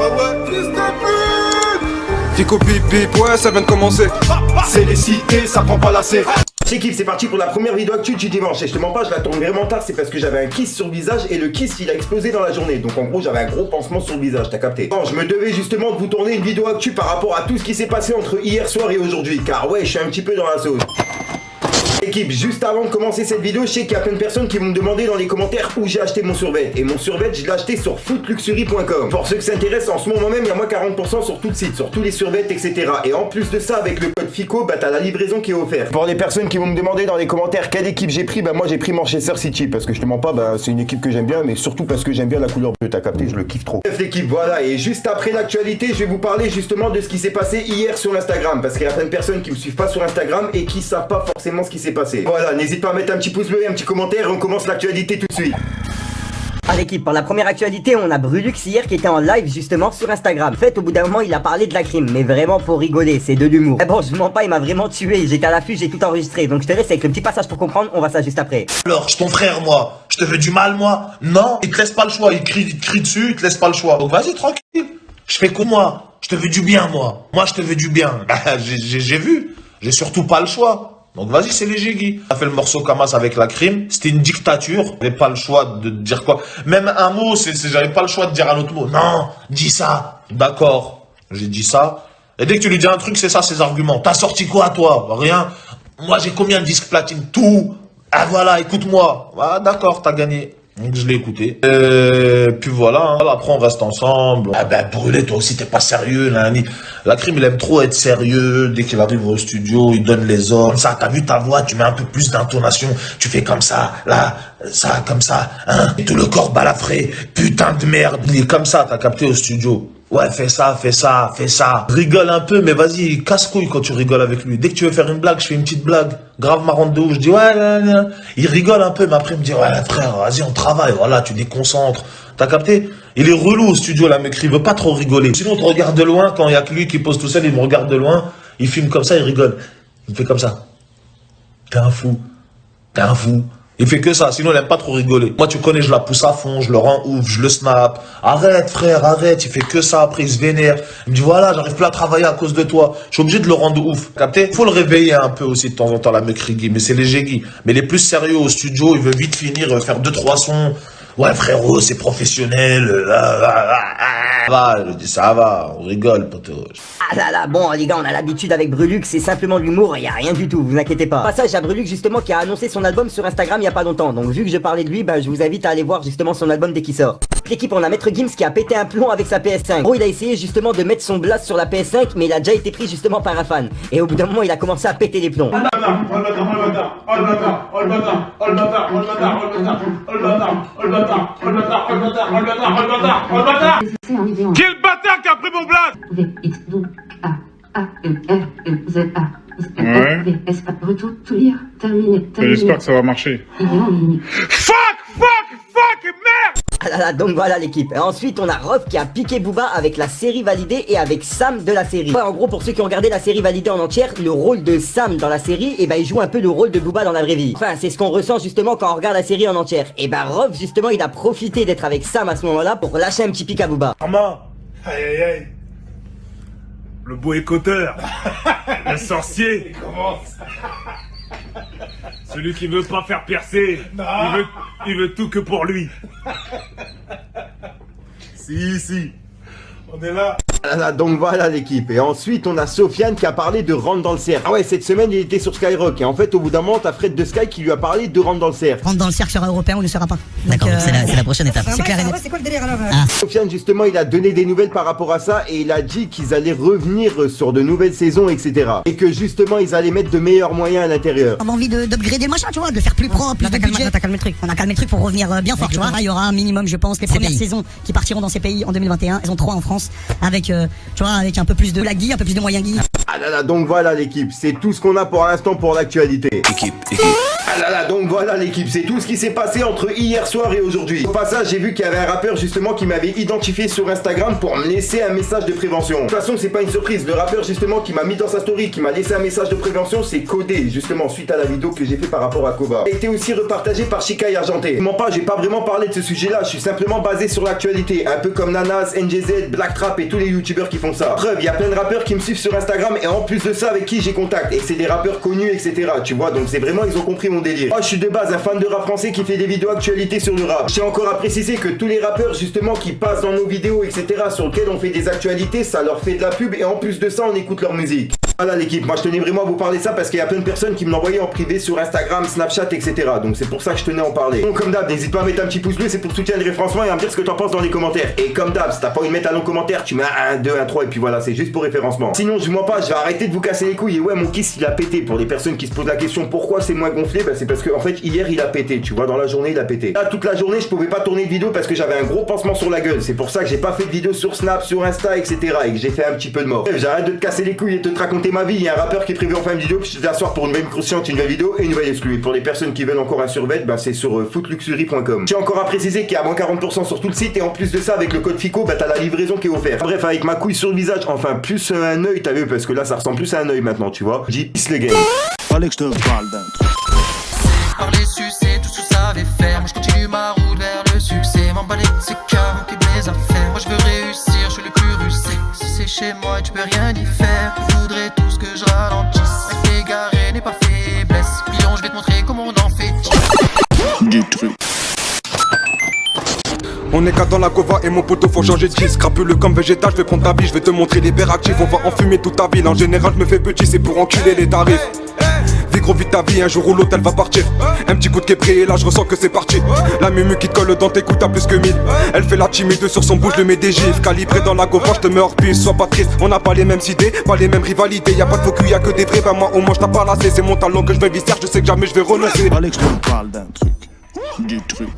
ouais, fils de pute. Fico bip bip, ouais, ça vient de commencer. C'est les cités, ça prend pas la C. L'équipe, c'est parti pour la première vidéo actu du dimanche. Et je te mens pas, je la tourne vraiment tard, c'est parce que j'avais un kiss sur le visage et le kiss il a explosé dans la journée. Donc en gros, j'avais un gros pansement sur le visage, t'as capté. Bon, je me devais justement de vous tourner une vidéo actu par rapport à tout ce qui s'est passé entre hier soir et aujourd'hui. Car ouais, je suis un petit peu dans la sauce. Équipe, juste avant de commencer cette vidéo, je sais qu'il y a plein de personnes qui vont me demander dans les commentaires où j'ai acheté mon survêt. Et mon survêt, je l'ai acheté sur footluxury.com. Pour ceux qui s'intéressent, en ce moment même, il y a moins 40% sur tout le site, sur tous les survêts, etc. Et en plus de ça, avec le code FICO, bah t'as la livraison qui est offerte. Pour les personnes qui vont me demander dans les commentaires quelle équipe j'ai pris, bah moi j'ai pris Manchester City. Parce que je te mens pas, bah c'est une équipe que j'aime bien, mais surtout parce que j'aime bien la couleur bleue, t'as capté, je le kiffe trop. Bref l'équipe, voilà, et juste après l'actualité, je vais vous parler justement de ce qui s'est passé hier sur Instagram. Parce qu'il y a plein de personnes qui me suivent pas sur Instagram et qui savent pas forcément ce qui s'est passé. Voilà, n'hésite pas à mettre un petit pouce bleu et un petit commentaire et on commence l'actualité tout de suite. Ah l'équipe, pour la première actualité, on a Brulux hier qui était en live justement sur Instagram. En fait, au bout d'un moment, il a parlé de la crime, mais vraiment pour rigoler, c'est de l'humour. Mais bon, je mens pas, il m'a vraiment tué, j'étais à l'affût, j'ai tout enregistré. Donc je te laisse avec le petit passage pour comprendre, on va ça juste après. Alors, je suis ton frère, moi. Je te veux du mal, moi. Non, il te laisse pas le choix. Il crie dessus, il te laisse pas le choix. Donc vas-y, tranquille. Je fais comme moi. Je te veux du bien, moi. Moi, je te veux du bien. J'ai vu. J'ai surtout pas le choix. Donc vas-y, c'est léger, Guy. On a fait le morceau Kamas avec la crime. C'était une dictature. J'avais pas le choix de dire quoi. Même un mot, j'avais pas le choix de dire un autre mot. Non, dis ça. D'accord. J'ai dit ça. Et dès que tu lui dis un truc, c'est ça ses arguments. T'as sorti quoi, toi? Rien. Moi, j'ai combien de disques platine? Tout. Ah voilà, écoute-moi. Ah d'accord, t'as gagné. Donc je l'ai écouté. Puis voilà, hein. Après on reste ensemble. Ah ben Brûlé, toi aussi t'es pas sérieux, là. La crime, il aime trop être sérieux. Dès qu'il arrive au studio, il donne les ordres. Comme ça, t'as vu ta voix, tu mets un peu plus d'intonation. Tu fais comme ça, là, ça, comme ça, hein. Et tout le corps balafré. Putain de merde. Il est comme ça, t'as capté au studio. Ouais, fais ça, fais ça, fais ça. Rigole un peu, mais vas-y, casse-couille quand tu rigoles avec lui. Dès que tu veux faire une blague, je fais une petite blague. Grave marrante de ouf. Je dis, ouais, là. Il rigole un peu, mais après, il me dit, ouais, frère, vas-y, on travaille. Voilà, tu déconcentres. T'as capté? Il est relou au studio, là, mec. Il veut pas trop rigoler. Sinon, on te regarde de loin. Quand il y a que lui qui pose tout seul, il me regarde de loin. Il filme comme ça, il rigole. Il me fait comme ça. T'es un fou. T'es un fou. Il fait que ça, sinon il aime pas trop rigoler. Moi tu connais, je la pousse à fond, je le rends ouf, je le snap. Arrête frère, arrête, il fait que ça, après il se vénère. Il me dit voilà, j'arrive plus à travailler à cause de toi. Je suis obligé de le rendre ouf. Capté? Faut le réveiller un peu aussi de temps en temps, la mec Guy, mais c'est léger Guy. Mais il est plus sérieux au studio, il veut vite finir, faire 2-3 sons. Ouais frérot, c'est professionnel. Ça va, je dis ça va, on rigole poteau. Ah là là, bon les gars, on a l'habitude avec Brulux, c'est simplement de l'humour, y a rien du tout, vous inquiétez pas. Passage à Brulux justement qui a annoncé son album sur Instagram il y a pas longtemps. Donc vu que je parlais de lui, bah je vous invite à aller voir justement son album dès qu'il sort. L'équipe, on a Maître Gims qui a pété un plomb avec sa PS5. Gros, il a essayé justement de mettre son blast sur la PS5, mais il a déjà été pris justement par un fan. Et au bout d'un moment, il a commencé à péter les plombs. Quel bâtard qui a pris mon blast? Ouais. Tout lire, terminé. J'espère que ça va marcher. Fuck, merde! Ah là là, donc voilà l'équipe. Et ensuite, on a Rof qui a piqué Booba avec la série validée et avec Sam de la série. Ouais, en gros, pour ceux qui ont regardé la série validée en entière, le rôle de Sam dans la série, et bah il joue un peu le rôle de Booba dans la vraie vie. Enfin, c'est ce qu'on ressent justement quand on regarde la série en entière. Et bah Rof, justement, il a profité d'être avec Sam à ce moment-là pour lâcher un petit pic à Booba. Armand, aïe aïe aïe, le beau écouteur, le sorcier, celui qui veut pas faire percer, il veut tout que pour lui. Si, on est là. Ah là, donc voilà l'équipe. Et ensuite on a Sofiane qui a parlé de rentre dans le cercle. Ah ouais, cette semaine il était sur Skyrock. Et en fait au bout d'un moment t'as Fred de Sky qui lui a parlé de rentre dans le cercle. Rentre dans le cercle sera européen ou ne sera pas. D'accord, c'est la prochaine étape. C'est clair et net. C'est quoi le délire alors Sofiane justement il a donné des nouvelles par rapport à ça. Et il a dit qu'ils allaient revenir sur de nouvelles saisons, etc. Et que justement ils allaient mettre de meilleurs moyens à l'intérieur. On a envie d'upgrader le machin, tu vois, de le faire plus propre, plus de budget. T'as calmé le truc. On a calmé le truc pour revenir bien fort, tu vois. Il y aura un minimum, je pense, les premières saisons qui partiront dans ces pays en 2021. Elles ont 3 en France, avec, tu vois, avec un peu plus de Black Guy, un peu plus de moyen Guy. Ah là là, donc voilà l'équipe, c'est tout ce qu'on a pour l'instant pour l'actualité. Équipe. Ah là là, donc voilà l'équipe, c'est tout ce qui s'est passé entre hier soir et aujourd'hui. Au passage, j'ai vu qu'il y avait un rappeur justement qui m'avait identifié sur Instagram pour me laisser un message de prévention. De toute façon, c'est pas une surprise, le rappeur justement qui m'a mis dans sa story, qui m'a laissé un message de prévention, c'est Codé, justement suite à la vidéo que j'ai fait par rapport à Koba. Il a été aussi repartagé par Chica et Argenté. Je mens pas, j'ai pas vraiment parlé de ce sujet-là, je suis simplement basé sur l'actualité, un peu comme Nanas, NGZ, Black Trap et tous les youtubeurs qui font ça. Preuve, il y a plein de rappeurs qui me suivent sur Instagram et en plus de ça avec qui j'ai contact, et c'est des rappeurs connus, etc. Tu vois, donc c'est vraiment, ils ont compris mon délire. Moi, je suis de base un fan de rap français qui fait des vidéos actualités sur le rap. Je tiens encore à préciser que tous les rappeurs justement qui passent dans nos vidéos, etc., sur lesquels on fait des actualités, ça leur fait de la pub et en plus de ça, on écoute leur musique. Voilà l'équipe, moi je tenais vraiment à vous parler de ça parce qu'il y a plein de personnes qui me l'envoyaient en privé sur Instagram, Snapchat, etc. Donc c'est pour ça que je tenais à en parler. Donc comme d'hab, n'hésite pas à mettre un petit pouce bleu, c'est pour soutenir le référencement et à me dire ce que t'en penses dans les commentaires. Et comme d'hab, si t'as pas envie de mettre un long commentaire, tu mets un 2, un 3 et puis voilà, c'est juste pour référencement. Sinon je mens pas, je vais arrêter de vous casser les couilles et ouais, mon kiss il a pété. Pour les personnes qui se posent la question pourquoi c'est moins gonflé, bah c'est parce que en fait hier il a pété, tu vois, dans la journée il a pété. Là toute la journée je pouvais pas tourner de vidéo parce que j'avais un gros pansement sur la gueule. C'est pour ça que j'ai pas fait de vidéo sur Snap, sur Insta, etc. et que j'ai fait un petit peu de mort. Bref, j'arrête de te casser les couilles et de te raconter ma vie. Il y a un rappeur qui est prévu en fin de vidéo, puis je te dis à soir pour une nouvelle croustillante, une nouvelle vidéo et une nouvelle exclue. Et pour les personnes qui veulent encore un survêt, bah c'est sur footluxury.com. J'ai encore à préciser qu'il y a moins 40% sur tout le site et en plus de ça avec le code FICO, bah t'as la livraison qui est offerte. Bref, avec ma couille sur le visage, enfin plus un œil, t'as vu, parce que là ça ressemble plus à un œil maintenant, tu vois. J'y pisse le game. Fallait que je te parle d'un truc. Parler, sucer, tout ce que je savais faire. Moi je continue ma route vers le succès. M'emballer de ces cœurs, m'occuper des affaires. Moi je veux réussir, je suis le plus rusé. Si c'est chez moi, tu peux rien y faire. Je voudrais tout ce que je ralentisse. Être égaré n'est pas faiblesse. Pilon, je vais te montrer comment on en fait. Du truc. On est qu'à dans la cova et mon poteau faut changer de disque. Crapuleux comme végétal, je vais prendre ta vie, je vais te montrer les verres actifs. On va enfumer toute ta ville, en général je me fais petit, c'est pour enculer les tarifs. Vis gros vite ta vie, un jour ou l'autre elle va partir. Un petit coup de québré et là je ressens que c'est parti. La mumu qui te colle dans tes coups t'as plus que 1000. Elle fait la timide sur son bouche, je le mets des gifs. Calibré dans la gova, je te mets hors piste, sois pas triste. On n'a pas les mêmes idées, pas les mêmes rivalités. Y'a pas de faux cul, y'a que des vrais, ben moi au moins je t'ai pas lassé. C'est mon talent que je vais visser, je sais que jamais je vais renoncer. Fallait que je te parle d'un truc. Du truc.